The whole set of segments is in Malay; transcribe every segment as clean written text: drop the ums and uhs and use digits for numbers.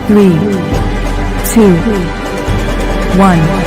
3, 2, 1.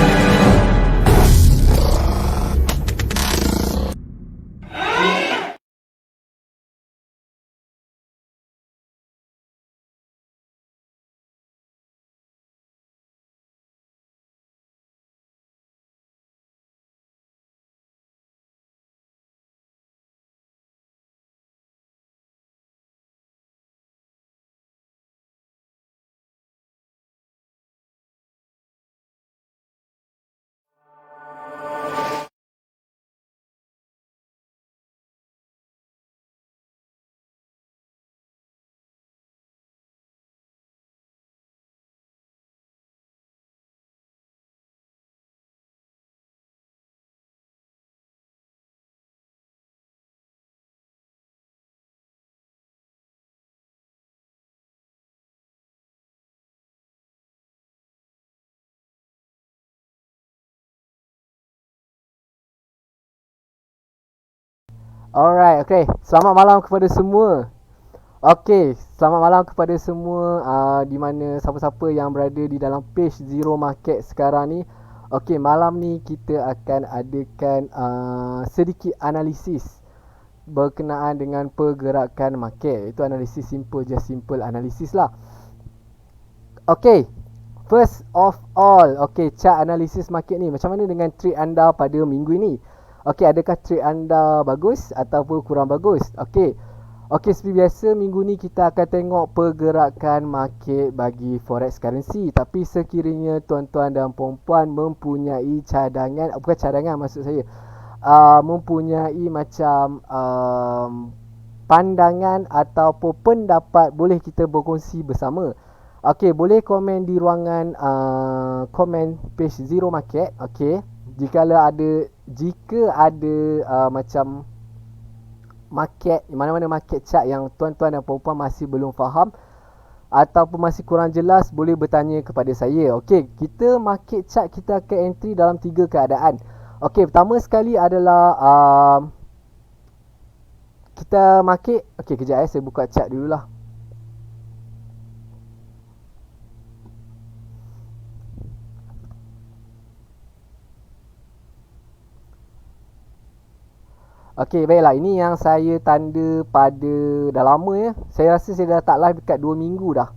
Alright, okay. Selamat malam kepada semua. Okay, selamat malam kepada semua di mana siapa-siapa yang berada di dalam page Zero Market sekarang ni. Okay, malam ni kita akan adakan sedikit analisis berkenaan dengan pergerakan market. Itu analisis simple, just simple analisis lah. Okay, first of all, okay, chart analisis market ni. Macam mana dengan trade anda pada minggu ini? Okey, adakah trade anda bagus ataupun kurang bagus? Okey. Okey, seperti biasa minggu ni kita akan tengok pergerakan market bagi forex currency. Tapi sekiranya tuan-tuan dan puan-puan mempunyai cadangan, bukan cadangan maksud saya, mempunyai macam pandangan ataupun pendapat, boleh kita berkongsi bersama. Okey, boleh komen di ruangan komen page Zero Market. Okey. Jika ada macam market, mana-mana market chart yang tuan-tuan dan puan-puan masih belum faham ataupun masih kurang jelas, boleh bertanya kepada saya. Okey, kita market chart kita akan entry dalam 3 keadaan. Okey, pertama sekali adalah kita market. Okey, kejap saya buka chart dululah. Okey, baiklah. Ini yang saya tanda pada dah lama ya. Saya rasa saya dah tak live dekat 2 minggu dah.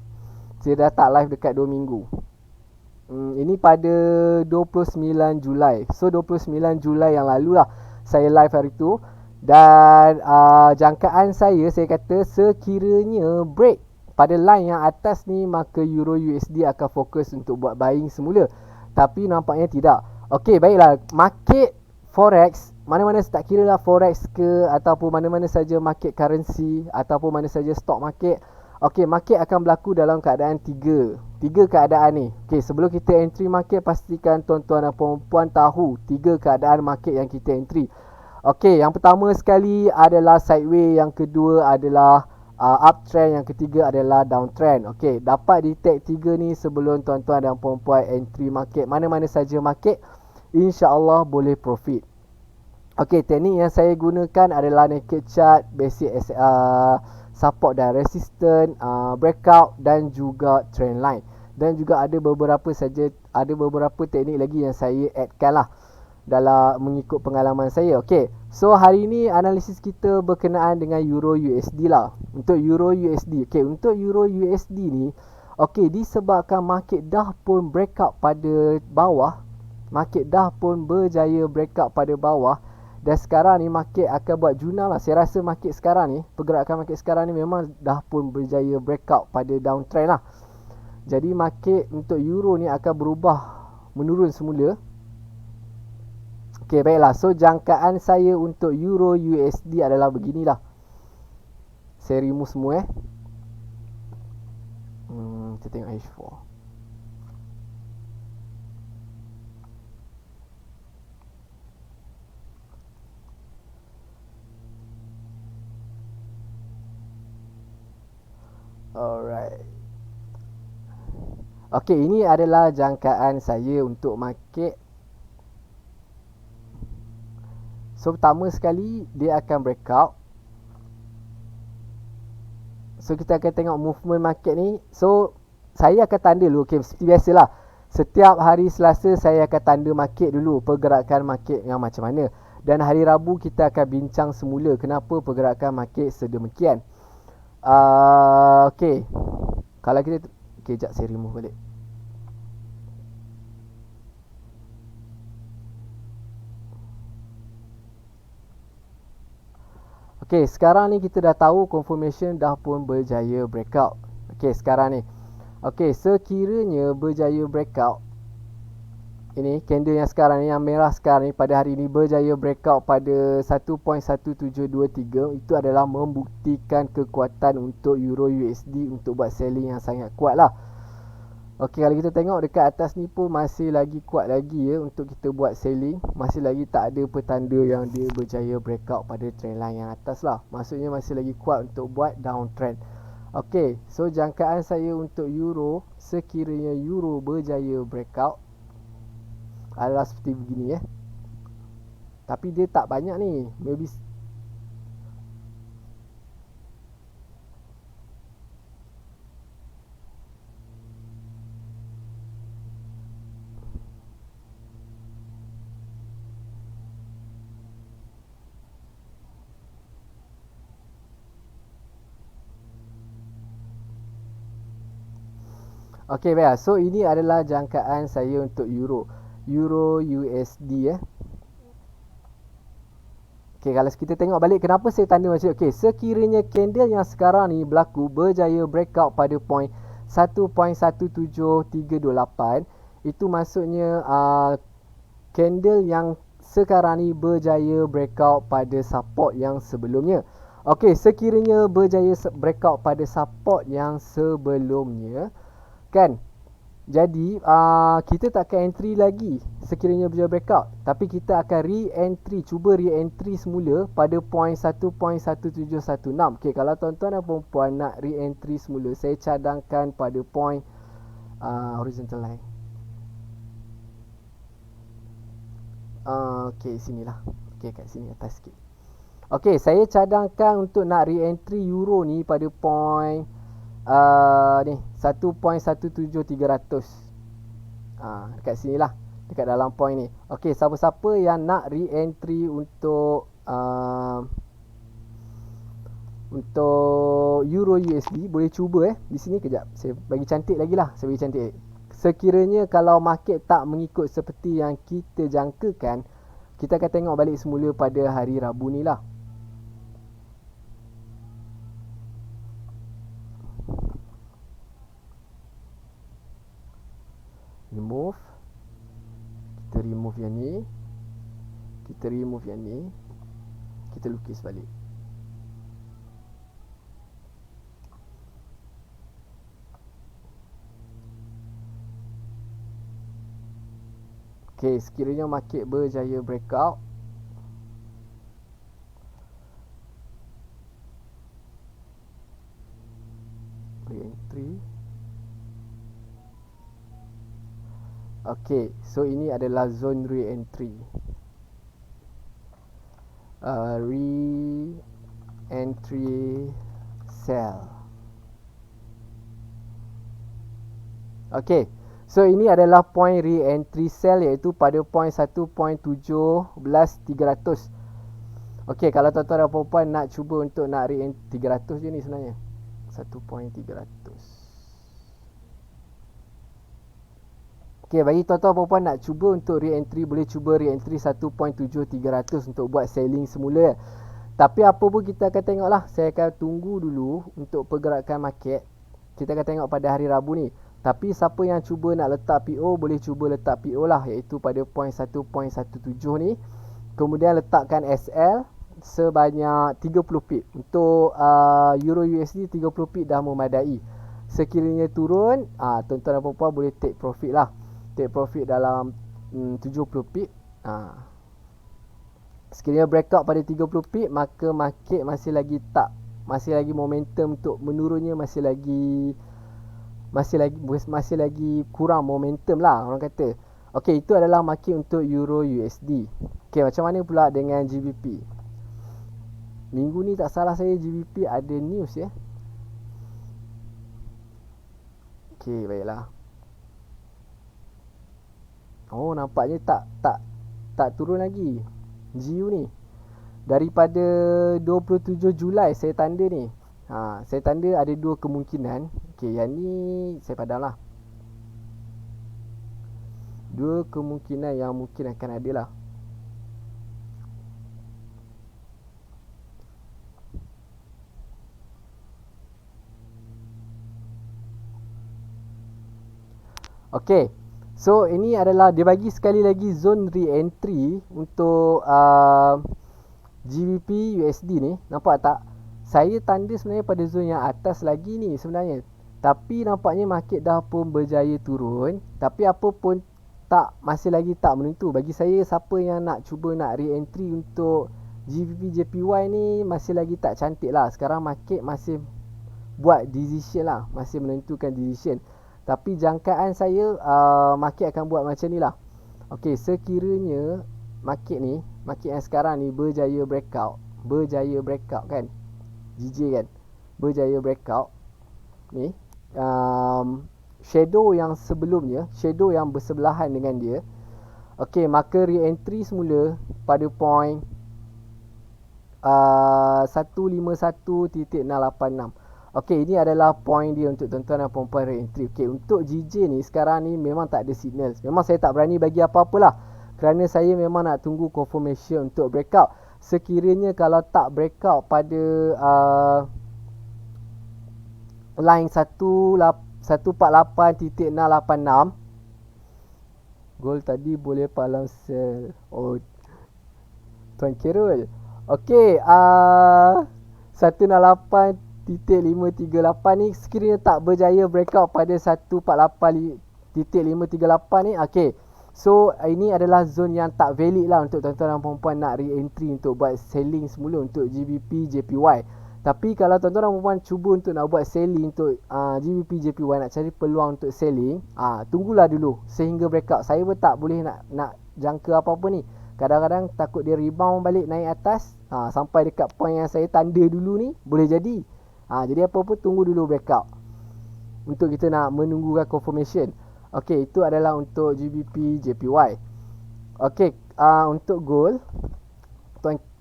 Saya dah tak live dekat 2 minggu. Ini pada 29 Julai. So 29 Julai yang lalu lah saya live hari tu. Dan jangkaan saya kata sekiranya break pada line yang atas ni, maka Euro USD akan fokus untuk buat buying semula. Tapi nampaknya tidak. Okey, baiklah. Market forex, mana-mana tak kira lah forex ke ataupun mana-mana saja market currency ataupun mana saja stock market. Okey, market akan berlaku dalam keadaan tiga keadaan ni. Okey, sebelum kita entry market, pastikan tuan-tuan dan puan-puan tahu 3 keadaan market yang kita entry. Okey, yang pertama sekali adalah sideways, yang kedua adalah uptrend, yang ketiga adalah downtrend. Okey, dapat detect 3 ni sebelum tuan-tuan dan puan-puan entry market. Mana-mana saja market, InsyaAllah boleh profit. Okey, teknik yang saya gunakan adalah naked chart, basic support dan resistance, breakout dan juga trend line. Dan juga ada beberapa teknik lagi yang saya addkan lah dalam mengikut pengalaman saya. Okey, so hari ni analisis kita berkenaan dengan Euro USD lah. Untuk Euro USD, okey, untuk Euro USD ni, okey, disebabkan market dah pun breakout pada bawah, market dah pun berjaya breakout pada bawah. Dan sekarang ni market akan buat juna lah. Saya rasa market sekarang ni, pergerakan market sekarang ni memang dah pun berjaya breakout pada downtrend lah. Jadi market untuk Euro ni akan berubah menurun semula. Okey, baiklah. So jangkaan saya untuk Euro USD adalah beginilah. Saya remove semua kita tengok H4. Alright. Okey, ini adalah jangkaan saya untuk market. So pertama sekali dia akan breakout. So kita akan tengok movement market ni. So saya akan tanda dulu. Okay, seperti biasalah. Setiap hari Selasa saya akan tanda market dulu, pergerakan market yang macam mana. Dan hari Rabu kita akan bincang semula kenapa pergerakan market sedemikian. Okay. Kalau kita... Okay, sekejap saya remove balik. Okay, sekarang ni kita dah tahu confirmation dah pun berjaya breakout. Okay, sekarang ni. Okay, sekiranya berjaya breakout. Ini candle yang sekarang ni, yang merah sekarang ni, pada hari ni berjaya breakout pada 1.1723. Itu adalah membuktikan kekuatan untuk Euro USD untuk buat selling yang sangat kuat lah. Okey, kalau kita tengok dekat atas ni pun masih lagi kuat lagi ya untuk kita buat selling. Masih lagi tak ada petanda yang dia berjaya breakout pada trendline yang atas lah. Maksudnya masih lagi kuat untuk buat downtrend. Okey, so jangkaan saya untuk Euro, sekiranya Euro berjaya breakout adalah seperti begini ya. Tapi dia tak banyak ni. Maybe Okey baik. So ini adalah jangkaan saya untuk Euro USD ya. Okey, kalau kita tengok balik kenapa saya tanda macam ni. Okey, sekiranya candle yang sekarang ni berlaku berjaya breakout pada point 1.17328, itu maksudnya candle yang sekarang ni berjaya breakout pada support yang sebelumnya. Okey, sekiranya berjaya breakout pada support yang sebelumnya, kan, jadi kita tak akan entry lagi sekiranya berjaya breakout, tapi kita akan re-entry, cuba re-entry semula pada point 1.1716. Okey, kalau tuan-tuan dan puan-puan nak re-entry semula, saya cadangkan pada point horizontal line. Okey, sinilah. Okey, kat sini atas sikit. Okey, saya cadangkan untuk nak re-entry Euro ni pada point ni 1.17300. Dekat sini lah, dekat dalam point ni. Okey, siapa-siapa yang nak re-entry untuk Euro USD boleh cuba di sini. Kejap, saya bagi cantik lagi lah. Saya bagi cantik. Sekiranya kalau market tak mengikut seperti yang kita jangkakan, kita akan tengok balik semula pada hari Rabu ni lah. Remove. Kita remove yang ni. Kita remove yang ni. Kita lukis balik. Okey, sekiranya market berjaya breakout, re-entry. Okey, so ini adalah zone re-entry. Re-entry sell. Okey, so ini adalah point re-entry sell, iaitu pada point 1.17300. Okey, kalau tuan-tuan dan puan-puan nak cuba untuk nak re-entry 300 je ni sebenarnya. 1.300. Okey, bagi tuan-tuan puan-puan nak cuba untuk re-entry, boleh cuba re-entry 1.7300 untuk buat selling semula. Tapi apa pun kita akan tengok lah. Saya akan tunggu dulu untuk pergerakan market. Kita akan tengok pada hari Rabu ni. Tapi siapa yang cuba nak letak PO, boleh cuba letak PO lah, iaitu pada point 1.17 ni. Kemudian letakkan SL sebanyak 30 pip. Untuk Euro USD 30 pip dah memadai. Sekiranya turun, tuan-tuan dan puan-puan boleh take profit lah. Take profit dalam 70 pip. Sekiranya breakout pada 30 pip, maka market masih lagi momentum untuk menurunnya masih lagi kurang momentum lah orang kata. Okey, itu adalah market untuk Euro USD. Okey, macam mana pula dengan GBP? Minggu ni tak salah saya GBP ada news ya. Okey, baiklah. Oh, nampaknya tak turun lagi. GU ni. Daripada 27 Julai saya tanda ni. Saya tanda ada dua kemungkinan. Okey, yang ni saya padamlah. Dua kemungkinan yang mungkin akan ada lah. Okey. So ini adalah dia bagi sekali lagi zone re-entry untuk GBP USD ni. Nampak tak? Saya tanda sebenarnya pada zone yang atas lagi ni sebenarnya. Tapi nampaknya market dah pun berjaya turun. Tapi apa pun masih lagi tak menentu. Bagi saya, siapa yang nak cuba nak re-entry untuk GBP JPY ni masih lagi tak cantik lah. Sekarang market masih buat decision lah, masih menentukan decision. Tapi jangkaan saya market akan buat macam ni lah. Okey, sekiranya market yang sekarang ni berjaya breakout kan, GJ kan, berjaya breakout ni, shadow yang sebelumnya, shadow yang bersebelahan dengan dia, okey, maka re-entry semula pada point 151.686. Okey, ini adalah point dia untuk tuan-tuan dan puan-puan re-entry. Okey, untuk GJ ni sekarang ni memang tak ada signal. Memang saya tak berani bagi apa-apalah, kerana saya memang nak tunggu confirmation untuk breakout. Sekiranya kalau tak breakout pada line 148.686, gold tadi boleh palang sell. Oh, Tuan Kirul. Okey, 168.538 ni sekiranya tak berjaya breakout pada 148.538 ni, okey. So ini adalah zone yang tak valid lah untuk tuan-tuan dan puan-puan nak re-entry untuk buat selling semula untuk GBP JPY. Tapi kalau tuan-tuan dan puan-puan cuba untuk nak buat selling untuk GBP JPY, nak cari peluang untuk selling, tunggulah dulu sehingga breakout. Saya pun tak boleh nak jangka apa-apa ni. Kadang-kadang takut dia rebound balik naik atas, sampai dekat point yang saya tanda dulu ni, boleh jadi. Jadi apa-apa tunggu dulu breakout untuk kita nak menunggukan confirmation. Okey, itu adalah untuk GBP JPY. Okey, untuk gold,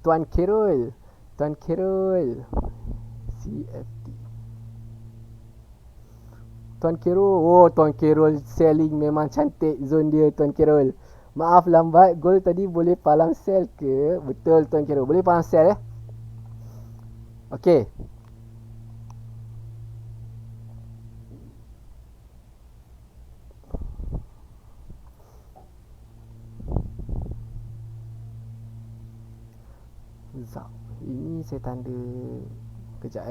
Tuan Kirul CFD. Tuan Kirul selling memang cantik zone dia, Tuan Kirul. Maaf lambat, gold tadi boleh palang sell ke? Betul Tuan Kirul, boleh palang sell ya. Okey. Ini saya tanda kejap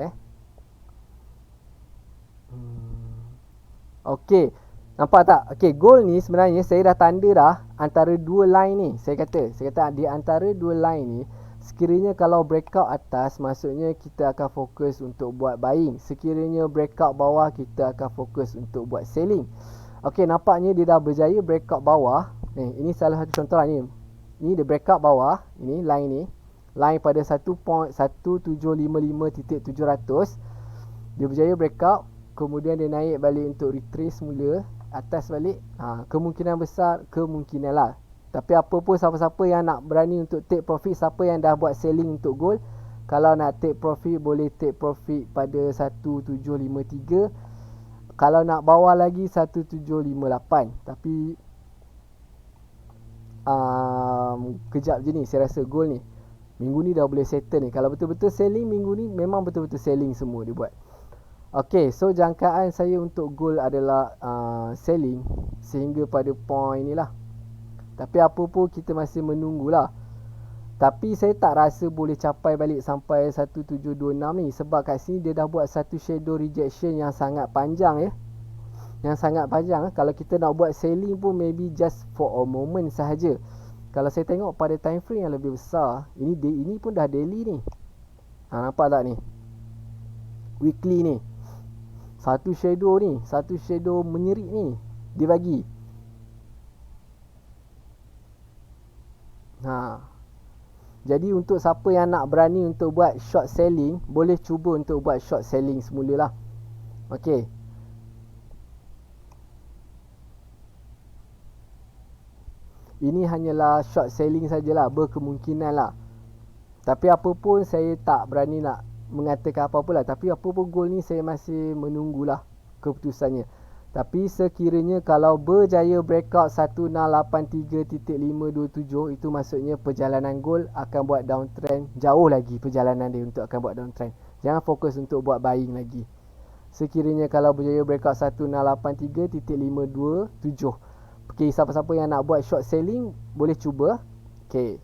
Okey, nampak tak? Okey, gold ni sebenarnya saya dah tanda dah antara dua line ni. Saya kata di antara dua line ni, sekiranya kalau breakout atas, maksudnya kita akan fokus untuk buat buying. Sekiranya breakout bawah, kita akan fokus untuk buat selling. Okey, nampaknya dia dah berjaya breakout bawah. Ini salah satu contoh lah ni. Ni dia breakout bawah, ini line ni. Line pada 1.1755.700. Dia berjaya breakout, kemudian dia naik balik untuk retrace semula atas balik. Kemungkinan besar, kemungkinan lah. Tapi apa pun, siapa-siapa yang nak berani untuk take profit, siapa yang dah buat selling untuk gold, kalau nak take profit, boleh take profit pada 1753. Kalau nak bawah lagi 1758. Tapi kejap je ni, saya rasa gold ni minggu ni dah boleh settle ni. Kalau betul-betul selling minggu ni, memang betul-betul selling semua dia buat. Okey, so jangkaan saya untuk gold adalah selling sehingga pada point ni lah. Tapi apa pun kita masih menunggulah. Tapi saya tak rasa boleh capai balik sampai 1726 ni, sebab kat sini dia dah buat satu shadow rejection yang sangat panjang Kalau kita nak buat selling pun maybe just for a moment sahaja. Kalau saya tengok pada time frame yang lebih besar, ini pun dah daily ni. Nampak tak ni? Weekly ni. Satu shadow menyerit ni dia bagi. Jadi untuk siapa yang nak berani untuk buat short selling, boleh cuba untuk buat short selling semulalah. Okey. ini hanyalah short selling sajalah, berkemungkinan lah. Tapi apa pun saya tak berani nak mengatakan apa-apa lah. Tapi apa pun goal ni saya masih menunggulah keputusannya. Tapi sekiranya kalau berjaya breakout 1683.527, itu maksudnya perjalanan goal akan buat downtrend. Jauh lagi perjalanan dia untuk akan buat downtrend. Jangan fokus untuk buat buying lagi. Sekiranya kalau berjaya breakout 1683.527. Okay, siapa-siapa yang nak buat short selling boleh cuba. Okay,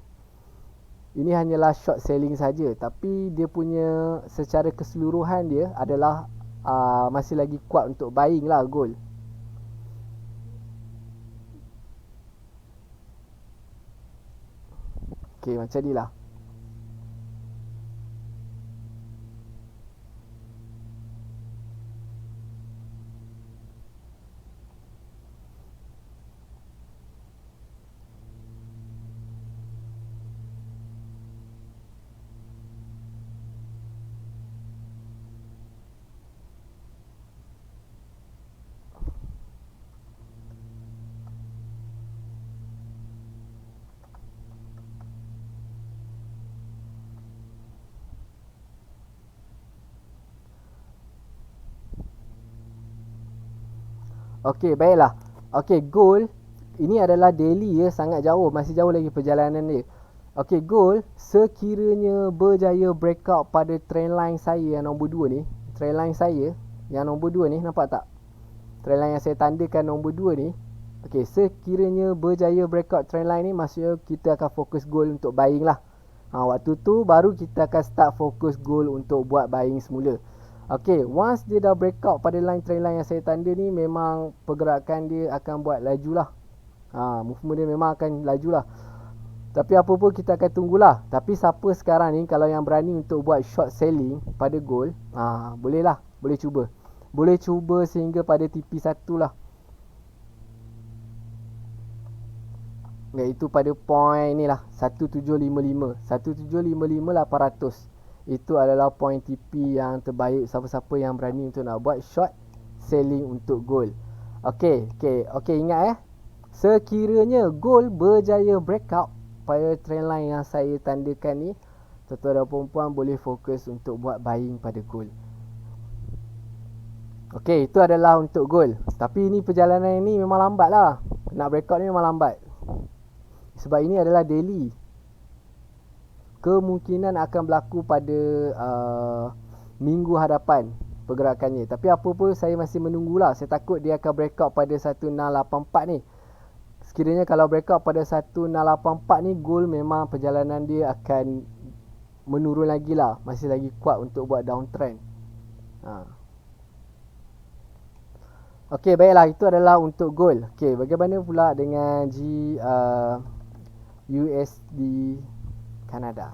ini hanyalah short selling saja, tapi dia punya secara keseluruhan dia adalah masih lagi kuat untuk buying lah gold. Okay, macam ni lah. Okey, baiklah. Okey, goal ini adalah daily ya, sangat jauh, masih jauh lagi perjalanan dia. Okey, goal sekiranya berjaya breakout pada trend line saya yang nombor 2 ni, trend line saya yang nombor 2 ni, nampak tak? Trend line yang saya tandakan nombor 2 ni. Okey, sekiranya berjaya breakout trend line ni, maksudnya kita akan fokus goal untuk buying lah. Waktu tu baru kita akan start fokus goal untuk buat buying semula. Okay, once dia dah breakout pada trend line yang saya tanda ni, memang pergerakan dia akan buat laju lah. Movement dia memang akan laju lah. Tapi apa pun kita akan tunggulah. Tapi siapa sekarang ni kalau yang berani untuk buat short selling pada gold, boleh lah, boleh cuba. Boleh cuba sehingga pada TP1 lah. Iaitu pada point ni lah, 1755. 1755,800. Itu adalah point TP yang terbaik siapa-siapa yang berani untuk nak buat short selling untuk gold. Okey, ingat sekiranya gold berjaya breakout pada trend line yang saya tandakan ni, tuan-tuan dan puan-puan boleh fokus untuk buat buying pada gold. Okey, itu adalah untuk gold. Tapi ini perjalanan ini memang lambat lah. Nak breakout ni memang lambat. Sebab ini adalah daily. Kemungkinan akan berlaku pada minggu hadapan pergerakannya. Tapi apa pun saya masih menunggulah. Saya takut dia akan breakout pada 1684 ni. Sekiranya kalau breakout pada 1684 ni, gold memang perjalanan dia akan menurun lagi lah. Masih lagi kuat untuk buat downtrend. Okey, baiklah, itu adalah untuk gold. Okey, bagaimana pula dengan USD Kanada?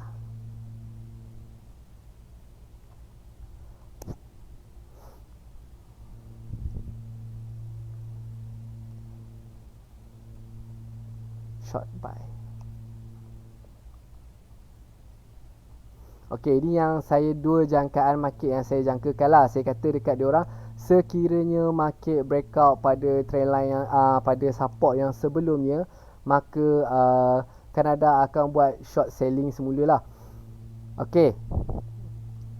Short buy. Okey, ini yang saya dua jangkaan market yang saya jangkakan lah. Saya kata dekat diorang, sekiranya market breakout pada trend line yang pada support yang sebelumnya, maka Kanada akan buat short selling semula lah. Okey,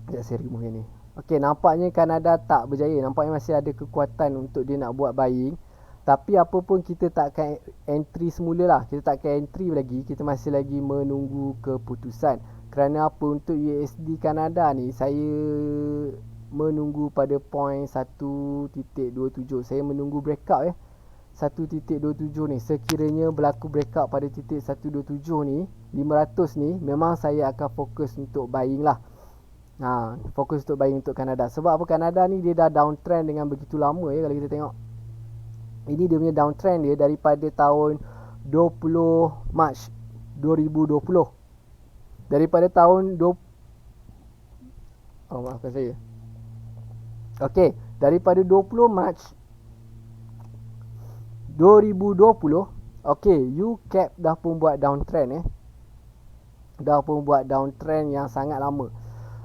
sekejap saya remove yang ni. Okey, nampaknya Kanada tak berjaya. Nampaknya masih ada kekuatan untuk dia nak buat buying. Tapi apa pun kita takkan entry semula lah. Kita takkan entry lagi. Kita masih lagi menunggu keputusan. Kerana apa, untuk USD Kanada ni, saya menunggu pada point 1.27. Saya menunggu breakout 1.27 ni. Sekiranya berlaku breakout pada titik 127 ni, 500 ni, memang saya akan fokus untuk buying lah. Fokus untuk buying untuk Kanada. Sebab apa, Kanada ni dia dah downtrend dengan begitu lama kalau kita tengok. Ini dia punya downtrend dia daripada tahun 20 Mac 2020. Daripada tahun maafkan saya. Okey, daripada 20 Mac 2020, okey, UCAP dah pun buat downtrend Dah pun buat downtrend yang sangat lama.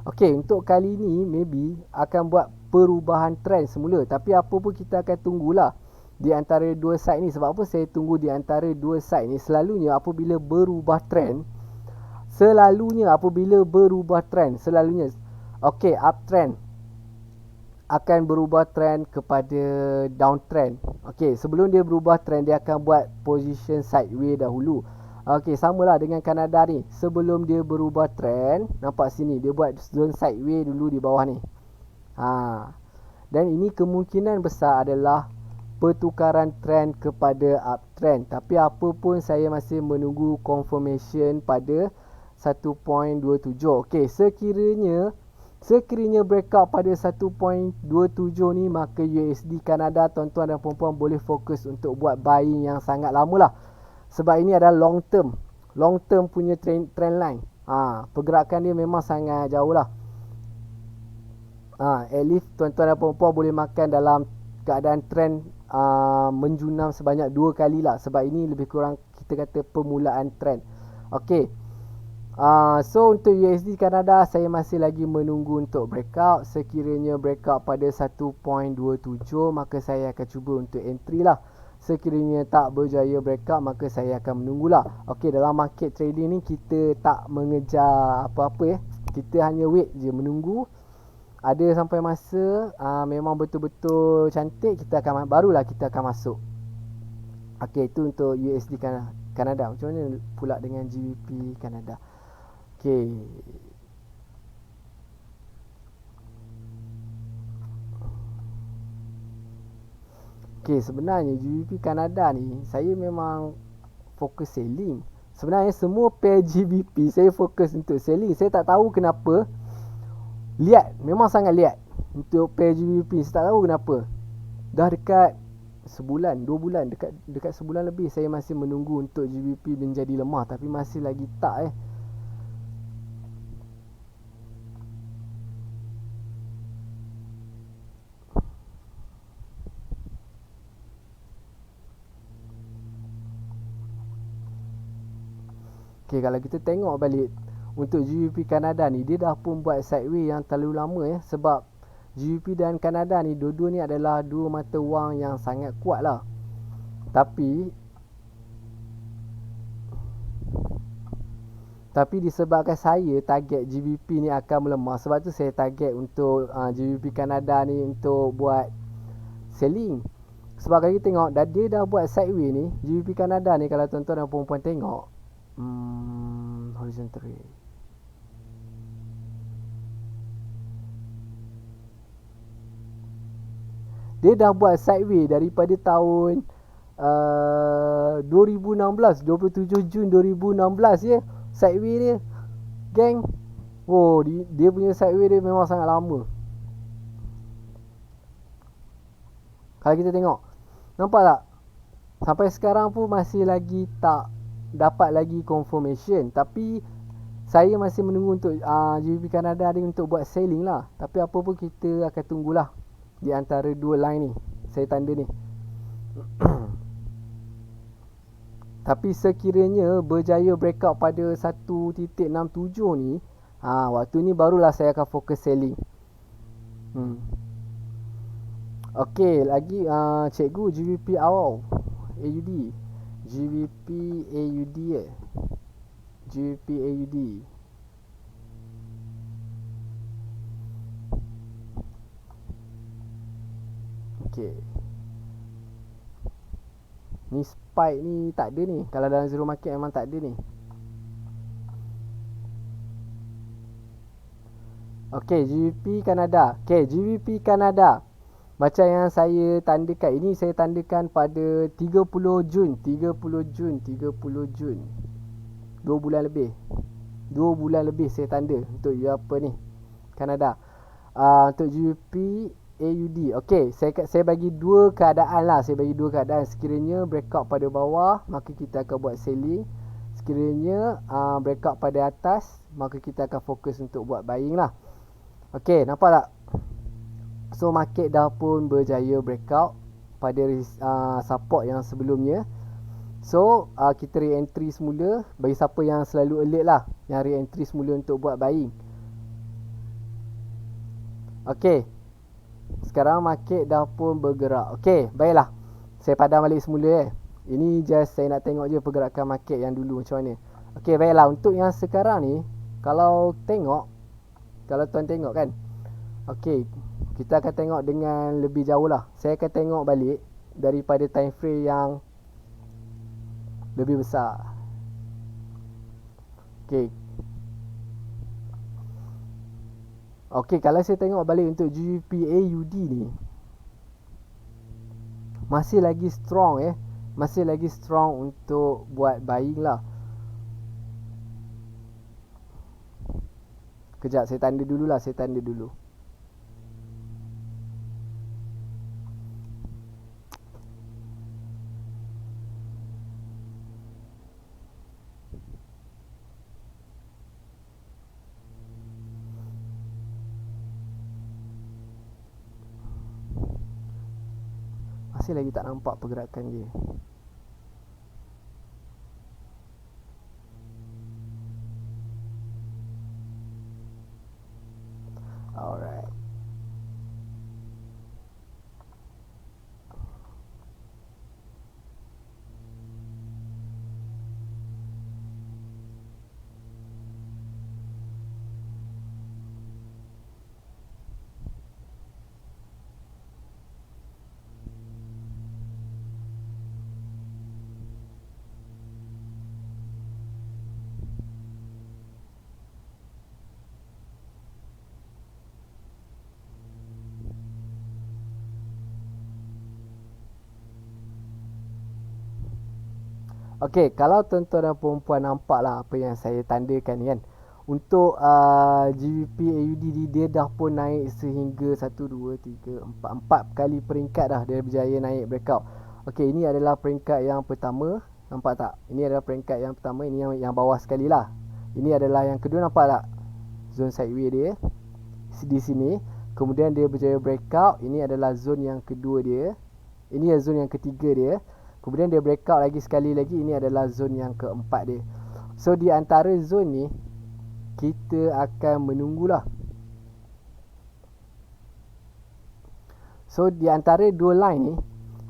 Okey, untuk kali ni maybe akan buat perubahan trend semula. Tapi apa pun kita akan tunggulah. di antara dua side ni. Sebab apa saya tunggu di antara dua side ni? Selalunya apabila berubah trend, selalunya okey, uptrend akan berubah trend kepada downtrend. Okey, sebelum dia berubah trend, dia akan buat position sideways dahulu. Okey, samalah dengan Kanada ni. Sebelum dia berubah trend, nampak sini dia buat zone sideways dulu di bawah ni. Dan ini kemungkinan besar adalah pertukaran trend kepada uptrend. Tapi apa pun saya masih menunggu confirmation pada 1.27. Okey, sekiranya breakout pada 1.27 ni, maka USD Kanada tuan-tuan dan puan-puan boleh fokus untuk buat buying yang sangat lama lah. Sebab ini adalah long term punya trend line. Pergerakan dia memang sangat jauh lah. At least tuan-tuan dan puan-puan boleh makan dalam keadaan trend menjunam sebanyak 2 kali lah. Sebab ini lebih kurang kita kata permulaan trend. Okey. So untuk USD Kanada, saya masih lagi menunggu untuk breakout. Sekiranya breakout pada 1.27, maka saya akan cuba untuk entry lah. Sekiranya tak berjaya breakout, maka saya akan menunggulah. Okey, dalam market trading ni kita tak mengejar apa-apa kita hanya wait je, menunggu. Ada sampai masa memang betul-betul cantik, barulah kita akan masuk. Okey, itu untuk USD Kanada. Macam mana pula dengan GBP Kanada? Okey. Okey, sebenarnya GBP Kanada ni saya memang fokus selling. Sebenarnya semua pair GBP saya fokus untuk selling. Saya tak tahu kenapa. Memang sangat liat untuk pair GBP. Saya tak tahu kenapa. Dah dekat sebulan, 2 bulan, dekat sebulan lebih saya masih menunggu untuk GBP menjadi lemah, tapi masih lagi tak Okey, kalau kita tengok balik untuk GBP Kanada ni, dia dah pun buat sideways yang terlalu lama sebab GBP dan Kanada ni dua-dua ni adalah dua mata wang yang sangat kuat lah. Tapi disebabkan saya target GBP ni akan melemah, sebab tu saya target untuk GBP Kanada ni untuk buat selling. Sebab kalau kita tengok dia dah buat sideways ni, GBP Kanada ni, kalau tuan-tuan dan puan-puan tengok horizontal rate, dia dah buat sideways daripada tahun 2016, 27 Jun 2016 ya. Sideways dia, geng. Dia punya sideways dia memang sangat lama. Kalau kita tengok, nampak tak? Sampai sekarang pun masih lagi tak dapat lagi confirmation. Tapi saya masih menunggu untuk GBP Kanada ni untuk buat selling lah. Tapi apa pun kita akan tunggulah di antara dua line ni, saya tanda ni. Tapi sekiranya berjaya breakout pada 1.67 ni, waktu ni barulah saya akan fokus selling. Okey, lagi cikgu GBP awal AUD. GBP AUD GBP AUD. Okey. Ni spike ni tak ada ni. Kalau dalam zero market memang tak ada ni. Okey, GBP Kanada. Okey, GBP Kanada. Macam yang saya tandakan, ini saya tandakan pada 30 Jun. 2 bulan lebih. 2 bulan lebih saya tanda untuk apa ni, Kanada. Untuk GBP AUD. Okey, saya bagi dua keadaan lah. Sekiranya breakout pada bawah, maka kita akan buat selling. Sekiranya breakout pada atas, maka kita akan fokus untuk buat buying lah. Okey, nampak tak? So market dah pun berjaya breakout pada support yang sebelumnya. So kita re-entry semula. Bagi siapa yang selalu alert lah, yang re-entry semula untuk buat buying. Okey, sekarang market dah pun bergerak. Okey, baiklah. Saya padam balik semula Ini just saya nak tengok je pergerakan market yang dulu macam mana. Okey, baiklah, untuk yang sekarang ni kalau tuan tengok kan. Okey, kita akan tengok dengan lebih jauh lah. Saya akan tengok balik daripada time frame yang lebih besar. Okey. Okey, kalau saya tengok balik untuk GBP/AUD ni masih lagi strong masih lagi strong untuk buat buying lah. Kejap, saya tanda dulu. Masih lagi tak nampak pergerakan dia. Alright. Okey, kalau tuan-tuan dan puan-puan nampak lah apa yang saya tandakan ni kan. Untuk GBP/AUD ni dia dah pun naik sehingga 1, 2, 3, 4 kali peringkat dah dia berjaya naik breakout. Okey, ini adalah peringkat yang pertama. Nampak tak? Ini adalah peringkat yang pertama. Ini yang bawah sekali lah. Ini adalah yang kedua, nampak tak? Zone sideways dia di sini. Kemudian dia berjaya breakout. Ini adalah zone yang kedua dia. Ini adalah zone yang ketiga dia. Kemudian dia breakout lagi sekali lagi. Ini adalah zone yang keempat dia. So di antara zone ni kita akan menunggulah. So di antara dua line ni,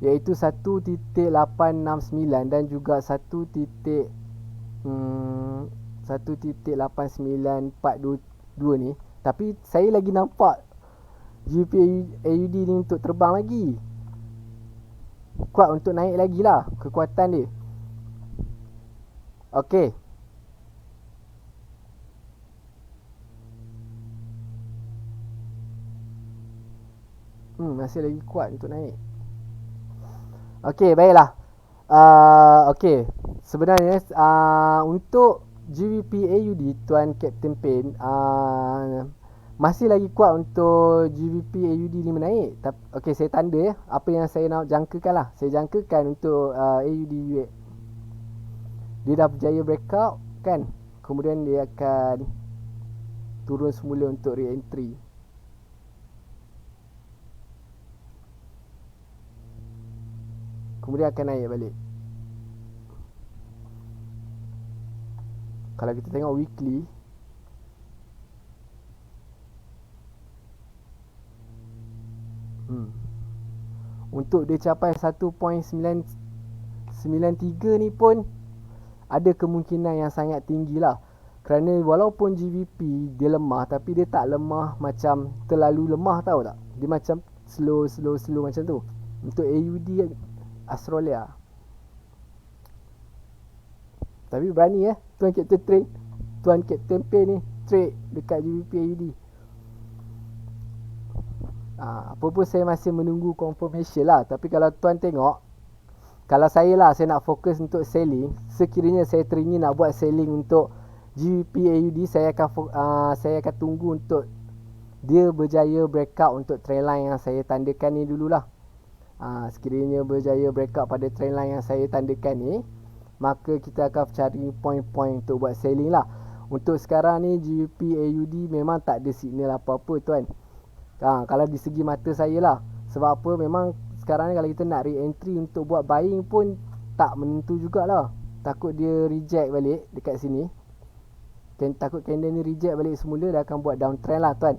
iaitu 1.869 dan juga 1.89422 ni. Tapi saya lagi nampak GBP/AUD ni untuk terbang lagi. Kuat untuk naik lagi lah kekuatan dia. Okey. Masih lagi kuat untuk naik. Okey, baiklah. Okey. Sebenarnya untuk GBP/AUD Tuan Captain Pain masih lagi kuat untuk GBP/AUD ni menaik. Okey, saya tanda apa yang saya nak jangkakan lah. Saya jangkakan untuk AUD USD. Dia dah berjaya breakout kan. Kemudian dia akan turun semula untuk re-entry. Kemudian akan naik balik. Kalau kita tengok weekly, untuk dia capai 1.993 ni pun ada kemungkinan yang sangat tinggi lah. Kerana walaupun GBP dia lemah, tapi dia tak lemah macam terlalu lemah, tahu tak? Dia macam slow macam tu. Untuk AUD Australia. Tapi berani Tuan Captain Trade, Tuan Captain Pay ni trade dekat GBP/AUD. Apa pun saya masih menunggu confirmation lah. Tapi kalau tuan tengok, kalau saya nak fokus untuk selling. Sekiranya saya teringin nak buat selling untuk GBP/AUD, saya akan tunggu untuk dia berjaya breakout untuk trendline yang saya tandakan ni dululah. Sekiranya berjaya breakout pada trendline yang saya tandakan ni, maka kita akan cari point-point untuk buat selling lah. Untuk sekarang ni GBP/AUD memang tak ada signal apa-apa tuan. Kalau di segi mata saya lah. Sebab apa, memang sekarang ni kalau kita nak re-entry untuk buat buying pun tak menentu jugalah. Takut dia reject balik dekat sini. Takut candle ni reject balik semula, dia akan buat downtrend lah tuan.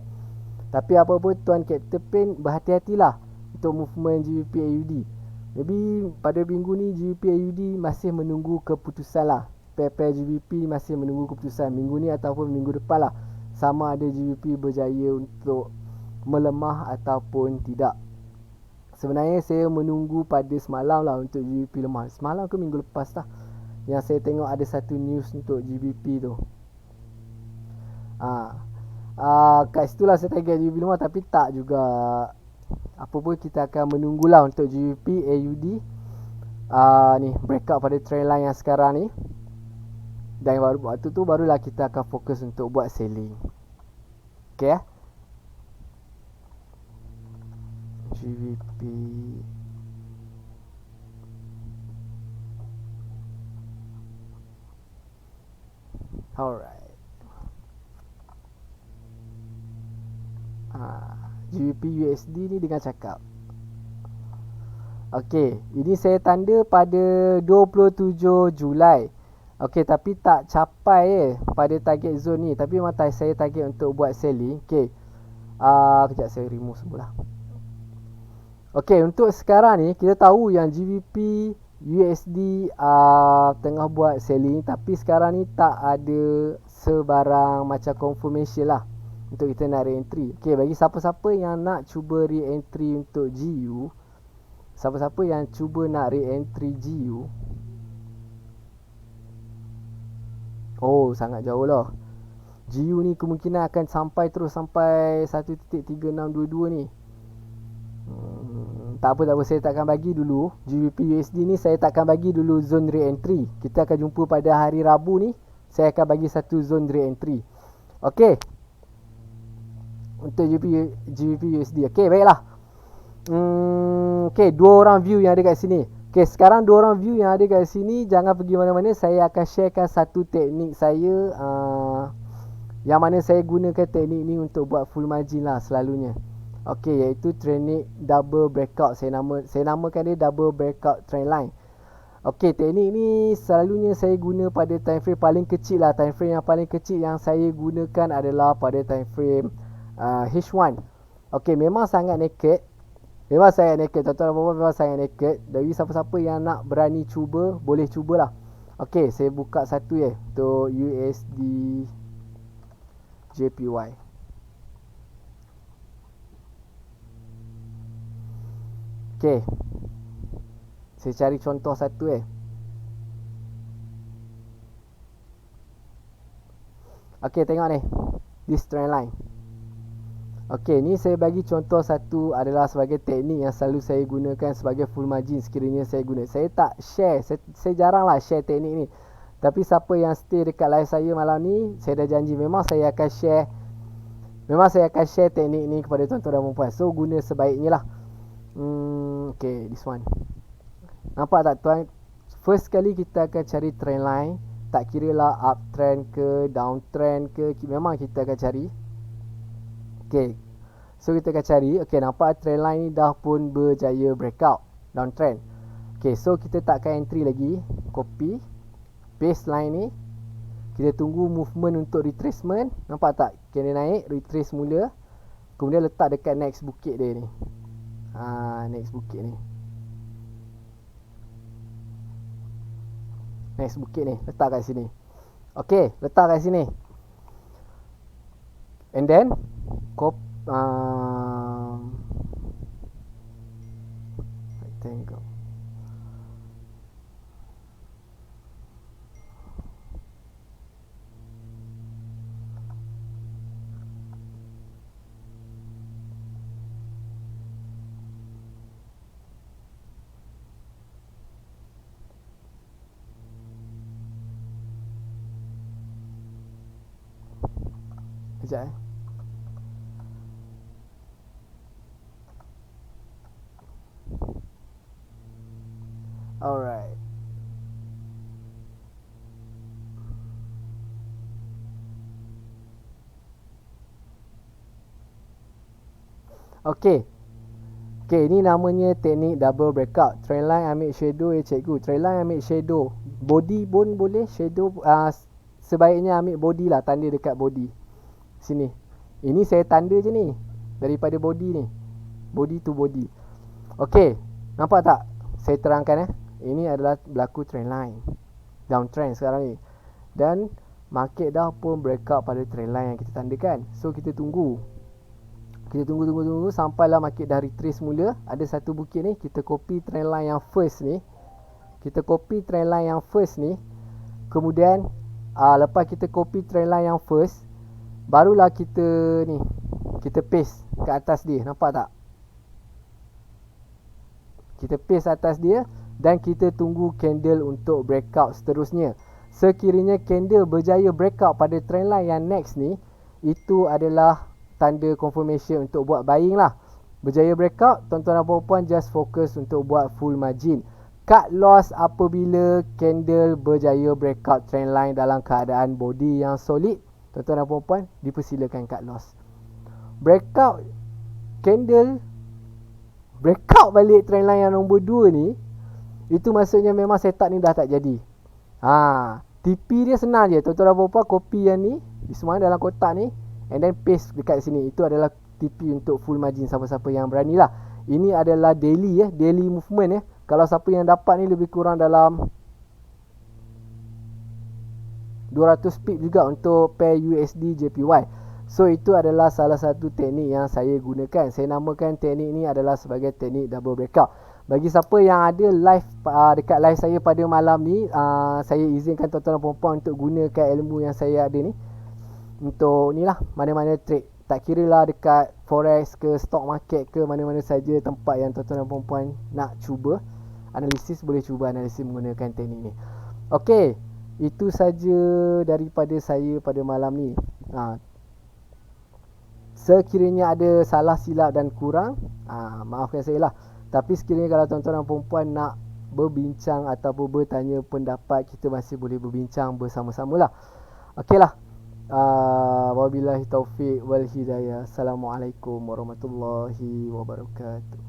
Tapi apa pun Tuan Captain Pain, berhati-hatilah untuk movement GBP/AUD. Maybe pada minggu ni GBP AUD masih menunggu keputusan lah. Pair GBP masih menunggu keputusan minggu ni ataupun minggu depan lah. Sama ada GBP berjaya untuk melemah ataupun tidak. Sebenarnya saya menunggu pada semalam lah untuk GBP lemah. Semalam ke minggu lepas lah yang saya tengok ada satu news untuk GBP tu. Kat situ lah saya target GBP lemah, tapi tak juga. Apa pun kita akan menunggulah untuk GBP AUD ni breakout pada trendline yang sekarang ni. Dan waktu tu barulah kita akan fokus untuk buat selling. Okay GBP alright. GBP USD ni dengan cakap. Okay, ini saya tanda pada 27 Julai. Okay, tapi tak capai pada target zone ni. Tapi memang saya target untuk buat selling. Okay, kejap saya remove semula. Okay, untuk sekarang ni kita tahu yang GBP USD tengah buat selling. Tapi sekarang ni tak ada sebarang macam confirmation lah untuk kita nak re-entry. Okay, bagi siapa-siapa yang nak cuba re-entry untuk GU, siapa-siapa yang cuba nak re-entry GU, sangat jauh lah. GU ni kemungkinan akan sampai terus sampai 1.3622 ni. Tak apa, saya takkan bagi dulu GBP USD ni, saya takkan bagi dulu zone re-entry. Kita akan jumpa pada hari Rabu ni. Saya akan bagi satu zone re-entry. Okay, untuk GBP USD. Okay, baiklah. Okay, 2 orang view yang ada kat sini. Okay, sekarang 2 orang view yang ada kat sini, jangan pergi mana-mana. Saya akan sharekan satu teknik saya, yang mana saya gunakan teknik ni untuk buat full margin lah selalunya. Okay, iaitu teknik double breakout. Saya namakan dia double breakout trendline. Okay, teknik ni selalunya saya guna pada time frame paling kecil lah. Time frame yang paling kecil yang saya gunakan adalah pada time frame H1. Okay, memang sangat naked. Tuan-tuan dan puan-puan, memang sangat naked. Dari siapa-siapa yang nak berani cuba, boleh cubalah. Okay, saya buka satu untuk USD JPY. Okay, saya cari contoh satu Okay, tengok ni, this trend line. Okay, ni saya bagi contoh satu adalah sebagai teknik yang selalu saya gunakan sebagai full margin sekiranya saya guna. Saya tak share, saya jarang lah share teknik ni. Tapi siapa yang stay dekat live saya malam ni, saya dah janji memang saya akan share teknik ni kepada tuan-tuan dan puan-puan. So, guna sebaiknya lah. Okay, this one. Nampak tak tuan? First kali kita akan cari trend line. Tak kira lah uptrend ke, downtrend ke, memang kita akan cari. Okay, so kita akan cari. Okay, nampak trend line ni dah pun berjaya breakout downtrend. Okay, so kita takkan entry lagi. Copy, paste line ni. Kita tunggu movement untuk retracement. Nampak tak? Kena naik, retrace mula. Kemudian letak dekat next bukit dia ni. Next bukit ni. Next bukit ni, letak kat sini. Okay, letak kat sini. And then rectangle. Sekejap Alright. Okay, ini namanya teknik double breakout. Trendline ambil shadow cikgu. Trendline ambil shadow. Body pun boleh. Shadow sebaiknya ambil body lah. Tanda dekat body sini. Ini saya tanda je ni, daripada body ni, body to body. Okay, nampak tak? saya terangkan ini adalah berlaku trend line, downtrend sekarang ni, dan market dah pun breakout pada trend line yang kita tandakan. So kita tunggu sampailah market dah retrace mula. Ada satu bukit ni, kita copy trend line yang first ni, kemudian lepas kita copy trend line yang first, barulah kita paste ke atas dia. Nampak tak? Kita paste atas dia dan kita tunggu candle untuk breakout seterusnya. Sekiranya candle berjaya breakout pada trend line yang next ni, itu adalah tanda confirmation untuk buat buying lah. Berjaya breakout, tuan-tuan dan puan-puan just fokus untuk buat full margin. Cut loss apabila candle berjaya breakout trend line dalam keadaan body yang solid, tuan-tuan dan puan-puan dipersilakan cut loss. Candle breakout balik trend line yang nombor 2 ni, itu maksudnya memang setup ni dah tak jadi. TP dia senang je, tuan-tuan dan puan-puan copy yang ni, disemuanya dalam kotak ni, and then paste dekat sini. Itu adalah TP untuk full margin, siapa-siapa yang berani lah. Ini adalah daily daily movement Kalau siapa yang dapat ni lebih kurang dalam 200 pip juga untuk pair USD JPY. So itu adalah salah satu teknik yang saya gunakan. Saya namakan teknik ni adalah sebagai teknik double breakout. Bagi siapa yang ada live dekat live saya pada malam ni, saya izinkan tuan-tuan dan puan-puan untuk gunakan ilmu yang saya ada ni untuk ni lah, mana-mana trade. Tak kira lah dekat forex ke stock market ke, mana-mana saja tempat yang tuan-tuan dan puan-puan nak cuba analisis, boleh cuba analisis menggunakan teknik ni. Okey, itu saja daripada saya pada malam ni. Sekiranya ada salah silap dan kurang, maafkan saya lah. Tapi sekiranya kalau tuan-tuan dan puan-puan nak berbincang ataupun bertanya pendapat, kita masih boleh berbincang bersama-sama lah. Okey lah. Wabillahi taufiq wal hidayah. Assalamualaikum warahmatullahi wabarakatuh.